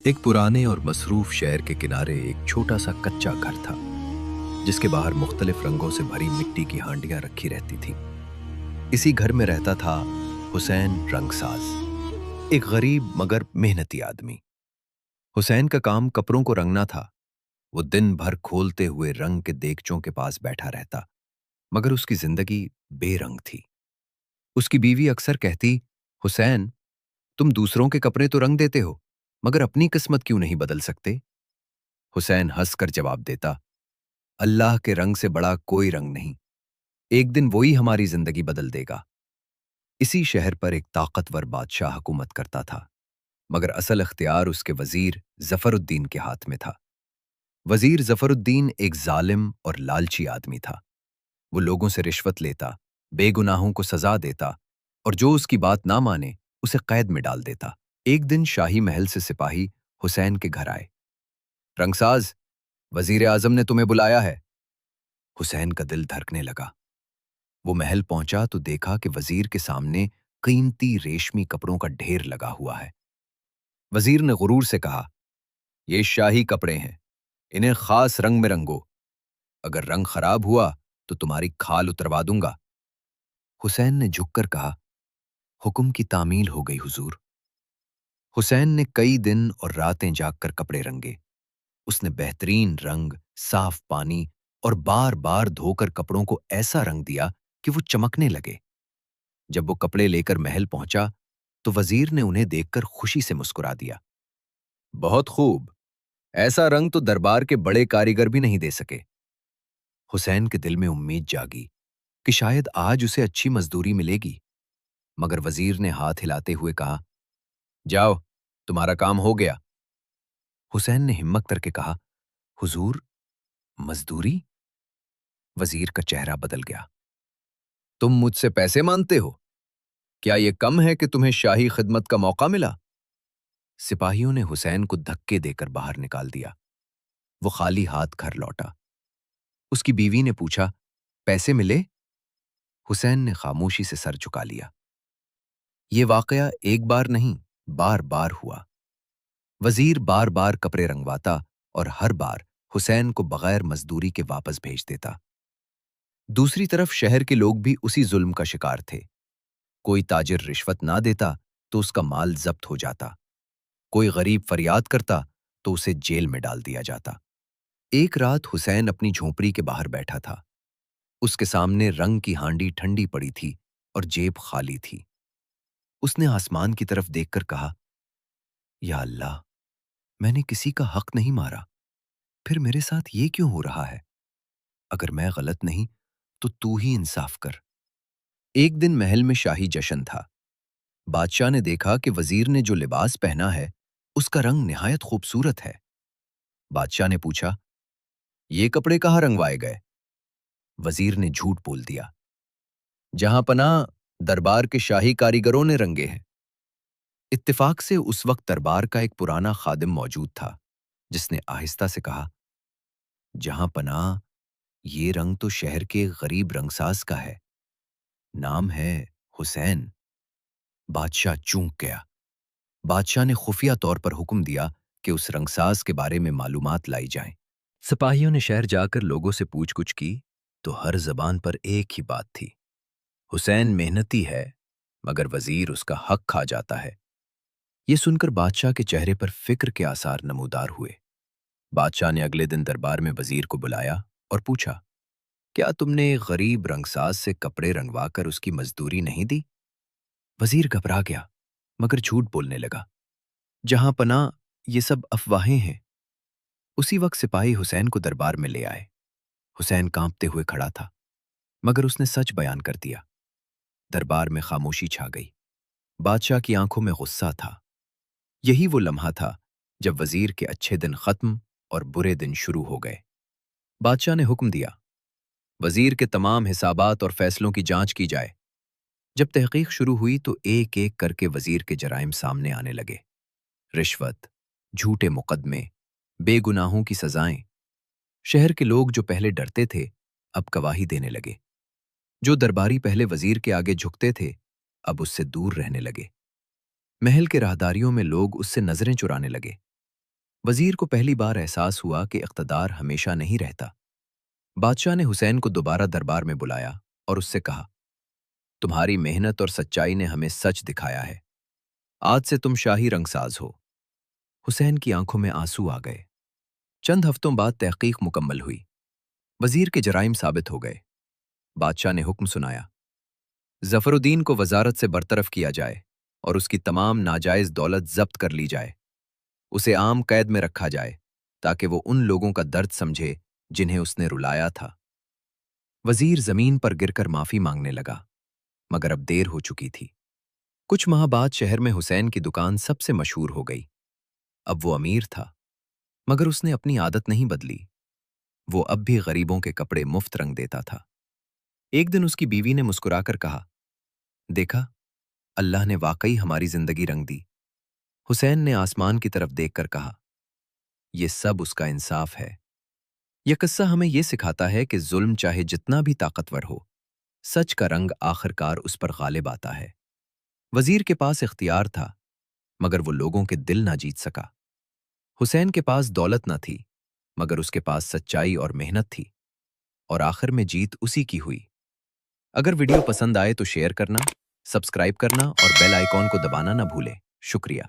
एक पुराने और मसरूफ शहर के किनारे एक छोटा सा कच्चा घर था जिसके बाहर मुख्तलिफ रंगों से भरी मिट्टी की हांडियां रखी रहती थीं। इसी घर में रहता था हुसैन रंगसाज, एक गरीब मगर मेहनती आदमी। हुसैन का काम कपड़ों को रंगना था। वो दिन भर खोलते हुए रंग के देगचों के पास बैठा रहता, मगर उसकी जिंदगी बेरंग थी। उसकी बीवी अक्सर कहती, हुसैन, तुम दूसरों के कपड़े तो रंग देते हो, मगर अपनी किस्मत क्यों नहीं बदल सकते? हुसैन हंसकर जवाब देता, अल्लाह के रंग से बड़ा कोई रंग नहीं। एक दिन वही हमारी जिंदगी बदल देगा। इसी शहर पर एक ताकतवर बादशाह हुकूमत करता था, मगर असल इख्तियार उसके वजीर जफरुद्दीन के हाथ में था। वजीर जफरुद्दीन एक जालिम और लालची आदमी था। वो लोगों से रिश्वत लेता, बेगुनाहों को सजा देता और जो उसकी बात ना माने उसे कैद में डाल देता। एक दिन शाही महल से सिपाही हुसैन के घर आए। रंगसाज, वजीर आजम ने तुम्हें बुलाया है। हुसैन का दिल धड़कने लगा। वो महल पहुंचा तो देखा कि वजीर के सामने कीमती रेशमी कपड़ों का ढेर लगा हुआ है। वजीर ने गुरूर से कहा, ये शाही कपड़े हैं, इन्हें खास रंग में रंगो। अगर रंग खराब हुआ तो तुम्हारी खाल उतरवा दूंगा। हुसैन ने झुककर कहा, हुक्म की तामील हो गई हुजूर। हुसैन ने कई दिन और रातें जागकर कपड़े रंगे। उसने बेहतरीन रंग, साफ पानी और बार बार धोकर कपड़ों को ऐसा रंग दिया कि वो चमकने लगे। जब वो कपड़े लेकर महल पहुंचा तो वजीर ने उन्हें देखकर खुशी से मुस्कुरा दिया। बहुत खूब, ऐसा रंग तो दरबार के बड़े कारीगर भी नहीं दे सके। हुसैन के दिल में उम्मीद जागी कि शायद आज उसे अच्छी मजदूरी मिलेगी, मगर वजीर ने हाथ हिलाते हुए कहा, जाओ, तुम्हारा काम हो गया। हुसैन ने हिम्मत करके कहा, हुजूर, मजदूरी? वजीर का चेहरा बदल गया। तुम मुझसे पैसे मांगते हो? क्या यह कम है कि तुम्हें शाही खिदमत का मौका मिला? सिपाहियों ने हुसैन को धक्के देकर बाहर निकाल दिया। वो खाली हाथ घर लौटा। उसकी बीवी ने पूछा, पैसे मिले? हुसैन ने खामोशी से सर झुका लिया। ये वाकया एक बार नहीं, बार बार हुआ। वजीर बार बार कपड़े रंगवाता और हर बार हुसैन को बगैर मजदूरी के वापस भेज देता। दूसरी तरफ शहर के लोग भी उसी जुल्म का शिकार थे। कोई ताजिर रिश्वत ना देता तो उसका माल जब्त हो जाता। कोई गरीब फरियाद करता तो उसे जेल में डाल दिया जाता। एक रात हुसैन अपनी झोपड़ी के बाहर बैठा था। उसके सामने रंग की हांडी ठंडी पड़ी थी और जेब खाली थी। उसने आसमान की तरफ देखकर कहा, या अल्लाह, मैंने किसी का हक नहीं मारा, फिर मेरे साथ ये क्यों हो रहा है? अगर मैं गलत नहीं तो तू ही इंसाफ कर। एक दिन महल में शाही जश्न था। बादशाह ने देखा कि वजीर ने जो लिबास पहना है उसका रंग निहायत खूबसूरत है। बादशाह ने पूछा, ये कपड़े कहाँ रंगवाए गए? वजीर ने झूठ बोल दिया, जहां पनाह, दरबार के शाही कारीगरों ने रंगे हैं। इत्तेफाक से उस वक्त दरबार का एक पुराना खादिम मौजूद था, जिसने आहिस्ता से कहा, जहां पनाह, ये रंग तो शहर के एक गरीब रंगसाज का है, नाम है हुसैन। बादशाह चूक गया। बादशाह ने खुफिया तौर पर हुक्म दिया कि उस रंगसाज के बारे में मालूमात लाई जाएं। सिपाहियों ने शहर जाकर लोगों से पूछ-कुछ की तो हर जबान पर एक ही बात थी, हुसैन मेहनती है, मगर वजीर उसका हक खा जाता है। ये सुनकर बादशाह के चेहरे पर फिक्र के आसार नमूदार हुए। बादशाह ने अगले दिन दरबार में वजीर को बुलाया और पूछा, क्या तुमने एक गरीब रंगसाज से कपड़े रंगवाकर उसकी मजदूरी नहीं दी? वजीर घबरा गया, मगर झूठ बोलने लगा, जहां पनाह, ये सब अफवाहें हैं। उसी वक्त सिपाही हुसैन को दरबार में ले आए। हुसैन कांपते हुए खड़ा था, मगर उसने सच बयान कर दिया। दरबार में खामोशी छा गई। बादशाह की आंखों में गुस्सा था। यही वो लम्हा था जब वजीर के अच्छे दिन खत्म और बुरे दिन शुरू हो गए। बादशाह ने हुक्म दिया, वजीर के तमाम हिसाबात और फैसलों की जांच की जाए। जब तहकीक शुरू हुई तो एक एक करके वजीर के जराइम सामने आने लगे। रिश्वत, झूठे मुकदमे, बेगुनाहों की सजाएं। शहर के लोग जो पहले डरते थे अब गवाही देने लगे। जो दरबारी पहले वजीर के आगे झुकते थे अब उससे दूर रहने लगे। महल के राहदारियों में लोग उससे नजरें चुराने लगे। वजीर को पहली बार एहसास हुआ कि इख्तदार हमेशा नहीं रहता। बादशाह ने हुसैन को दोबारा दरबार में बुलाया और उससे कहा, तुम्हारी मेहनत और सच्चाई ने हमें सच दिखाया है। आज से तुम शाही रंगसाज हो। हुसैन की आंखों में आंसू आ गए। चंद हफ्तों बाद तहकीक मुकम्मल हुई। वजीर के जराइम साबित हो गए। बादशाह ने हुक्म सुनाया, जफरुद्दीन को वजारत से बरतरफ किया जाए और उसकी तमाम नाजायज दौलत जब्त कर ली जाए। उसे आम कैद में रखा जाए ताकि वो उन लोगों का दर्द समझे जिन्हें उसने रुलाया था। वजीर जमीन पर गिरकर माफी मांगने लगा, मगर अब देर हो चुकी थी। कुछ माह बाद शहर में हुसैन की दुकान सबसे मशहूर हो गई। अब वो अमीर था, मगर उसने अपनी आदत नहीं बदली। वो अब भी गरीबों के कपड़े मुफ्त रंग देता था। एक दिन उसकी बीवी ने मुस्कुराकर कहा, देखा, अल्लाह ने वाकई हमारी जिंदगी रंग दी। हुसैन ने आसमान की तरफ देखकर कहा, यह सब उसका इंसाफ है। यह किस्सा हमें यह सिखाता है कि जुल्म चाहे जितना भी ताकतवर हो, सच का रंग आखिरकार उस पर गालिब आता है। वजीर के पास इख्तियार था, मगर वो लोगों के दिल ना जीत सका। हुसैन के पास दौलत न थी, मगर उसके पास सच्चाई और मेहनत थी, और आखिर में जीत उसी की हुई। अगर वीडियो पसंद आए तो शेयर करना, सब्सक्राइब करना और बेल आइकॉन को दबाना ना भूलें। शुक्रिया।